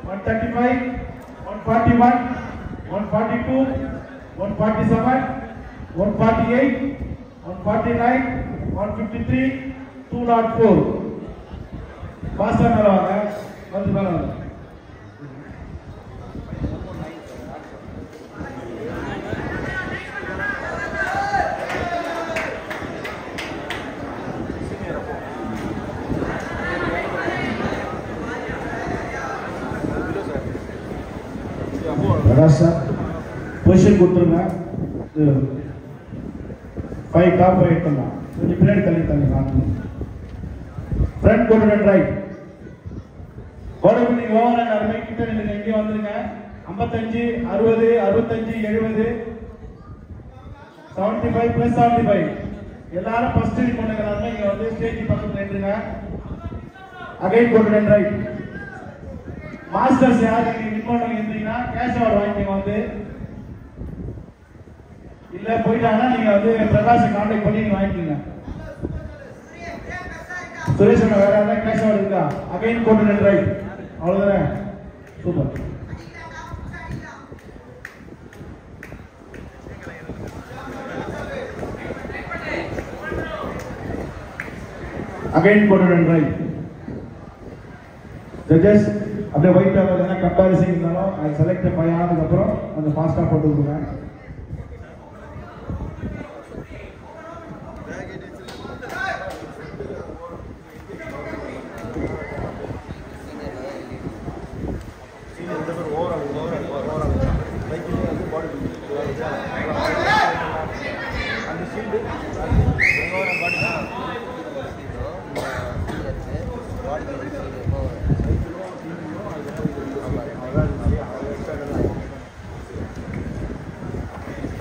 135, 141, 142, 147, 148, 149, 153, 204. Faster மேல வாங்க. வந்து மேல வாங்க. பொசிஷன் கொடுத்துருங்க. 5 டாப் ரைட் பண்ணலாம். கொஞ்சம் பின்னாடி தள்ளி ஃப்ரண்ட் கோட் and right. Bodybuilding over and அருமை கிட்ட நின்று இங்கே வந்துருங்க. 55, 60, 65, 70, 75 + 75. எல்லாரும் ஃபர்ஸ்ட் ரீட் பண்ணுங்கறாங்க. இங்க வந்து ஸ்டேஜ் பக்கத்துல நின்னுங்க. Again code and right. Masters யாரு நீங்க நிப்போங்க இருந்தீங்கன்னா கேஷ் அவார்ட் வாங்கிங்க வந்து. இல்ல போயிட்டாங்கன்னா நீங்க வந்து பிரகாஷ் கான்டாக்ட் பண்ணி நீங்க வாங்கிக்கங்க. சுரேஷ் அண்ணா வேற யாராவது கேஷ் அவார்ட் இருக்கா? Again code and right. அவ்வளவுதானே? Super. Again code and right. Judges அப்படியே ஒயிட் பேப்பர் என்ன கம்பாரிசன் இருந்தாலும் அது செலக்ட் பண்ணாததுக்கு அப்புறம் அந்த ஃபாஸ்டா போட்டு விடுங்க.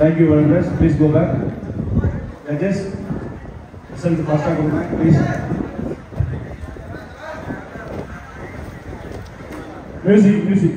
Thank you very much. Please go back. Judges, listen to faster group, please. Music.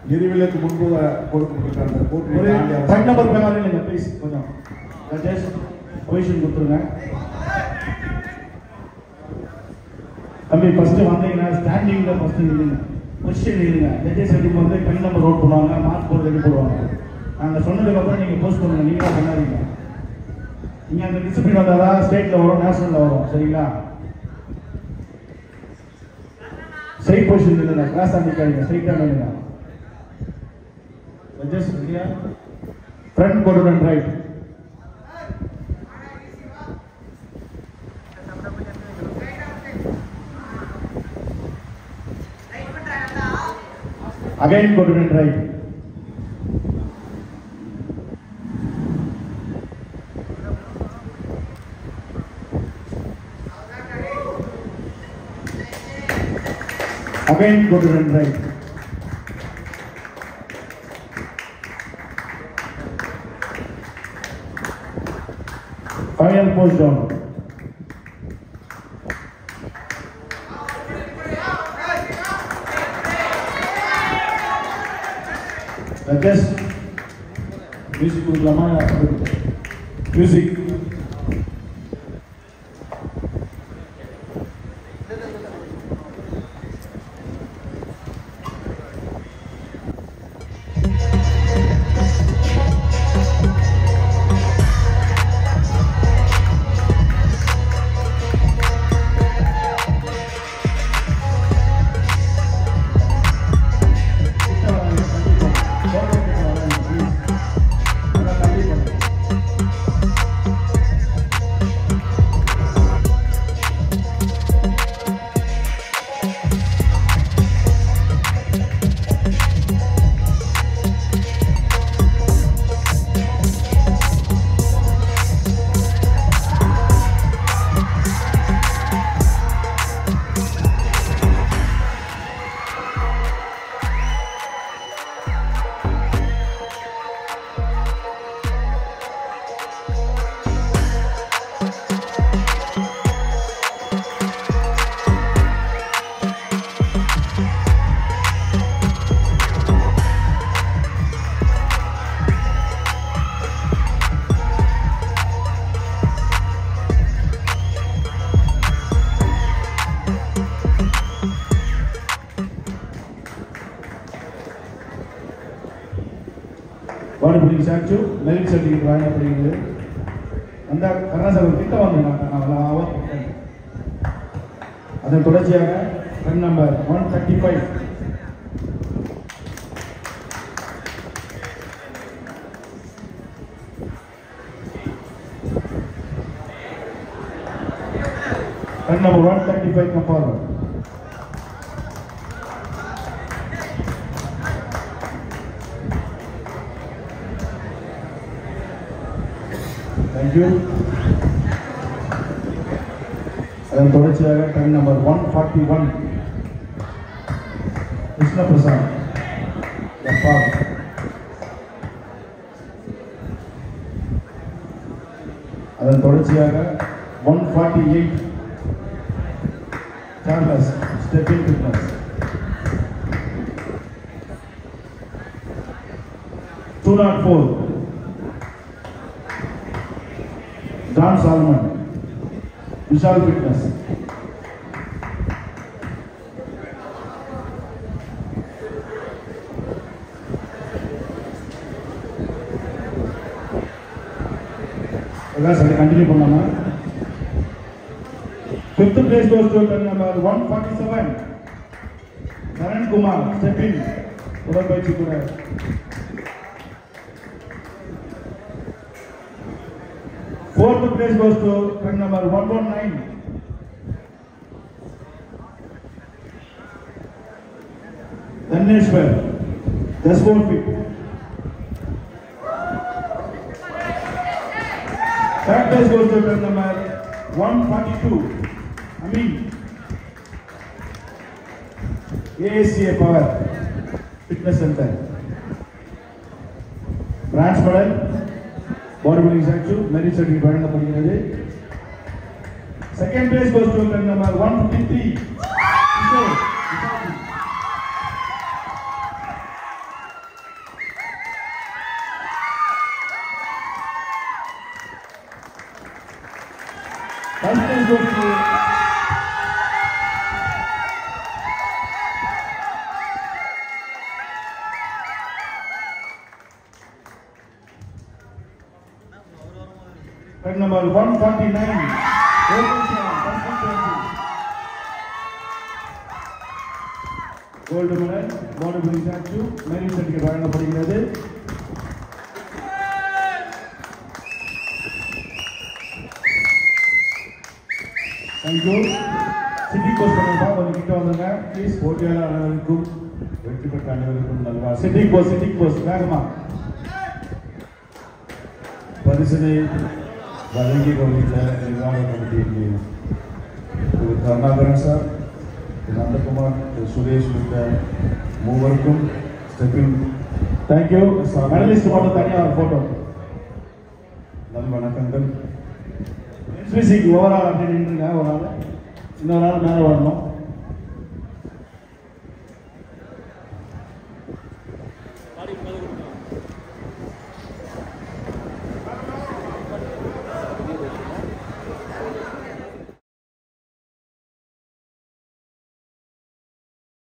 நிறுவனத்துக்கு முன்பு கொடுக்கப்பட்டிருக்காங்க ஃபைன் நம்பர் பிரகாரம் இல்லைங்க ப்ளீஸ் கொஞ்சம் ஜட்ஜஸ் பொசிஷன் கொடுத்துருங்க. தம்பி ஃபர்ஸ்ட் வந்தீங்கன்னா ஸ்டாண்டிங்ல ஃபர்ஸ்ட் நில்லுங்க. பொசிஷன் நில்லுங்க. ஜட்ஜஸ் எடுத்து வந்து ஃபைன் நம்பர் நோட் பண்ணுவாங்க. மார்க் போர்டு ரெடி போடுவாங்க. நாங்கள் சொன்னதுக்கு அப்புறம் நீங்க போஸ்ட் பண்ணுங்க. நீங்க பண்ணாதீங்க. நீங்க அந்த டிசிப்ளின் வந்தாதான் ஸ்டேட்ல வரும், நேஷனல்ல வரும். சரிங்களா? ஸ்ட்ரைட் பொசிஷன் நில்லுங்க. கிராஸ் நிக்காதீங்க. ஸ்ட்ரைட்டா நில்லுங்க. Just here, front quarter and right. Again quarter and right. Again quarter and right. Final push down. Just music கொடுக்கலாமா? Music bodybuilding statue merit certificate வழங்கப்படுகிறது. அந்த கருணாசாமி கிட்ட வந்து அதன் தொடர்ச்சியாக run number 135 run number 135 come forward. Thank you. அதன் தொடர்ச்சியாக run number 141 Krishna Prasad Jabbar. அதன் தொடர்ச்சியாக 148 Charles stepping fitness. 204 John Salmon Vishal fitness. சரி கண்டினியூ பண்ணலாமா? 5th place goes to run number 147 Naran Kumar stepping உடற்பயிற்சி கூட. Fourth place goes to run number 119 Dhaneshwar just 4 feet. Third place goes to run number 142 Amin ASCA Power Fitness Center. Branch medal bodybuilding statue merit certificate வழங்கப்படுகிறது. Second place goes to run number 153 First place goes to run number 149 gold medal bodybuilding statue merit certificate வழங்கப்படுகிறது. Thank you. City course பண்ணுறப்பா கொஞ்சம் கிட்ட வந்துங்க please. போட்டியாளர் அனைவருக்கும் வெற்றி பெற்ற அனைவருக்கும் நல்வா. சிட்டி கோர்ஸ் வேகமா பரிசனை வழங்கி கவனித்த நிர்வாக கமிட்டிக்கு திரு கருணாகரன் சார், திரு நந்தகுமார், திரு சுரேஷ் உள்ளிட்ட மூவருக்கும் ஸ்டெப்பிங் தேங்க்யூ. மெடலிஸ்ட் மட்டும் தனியாக ஒரு ஃபோட்டோ. நல் வணக்கங்கள். எஸ்பிசிக்கு ஓவரால் அப்படி நின்றுங்க. ஒரு ஆள் இன்னொரு ஆள் மேலே வரணும்.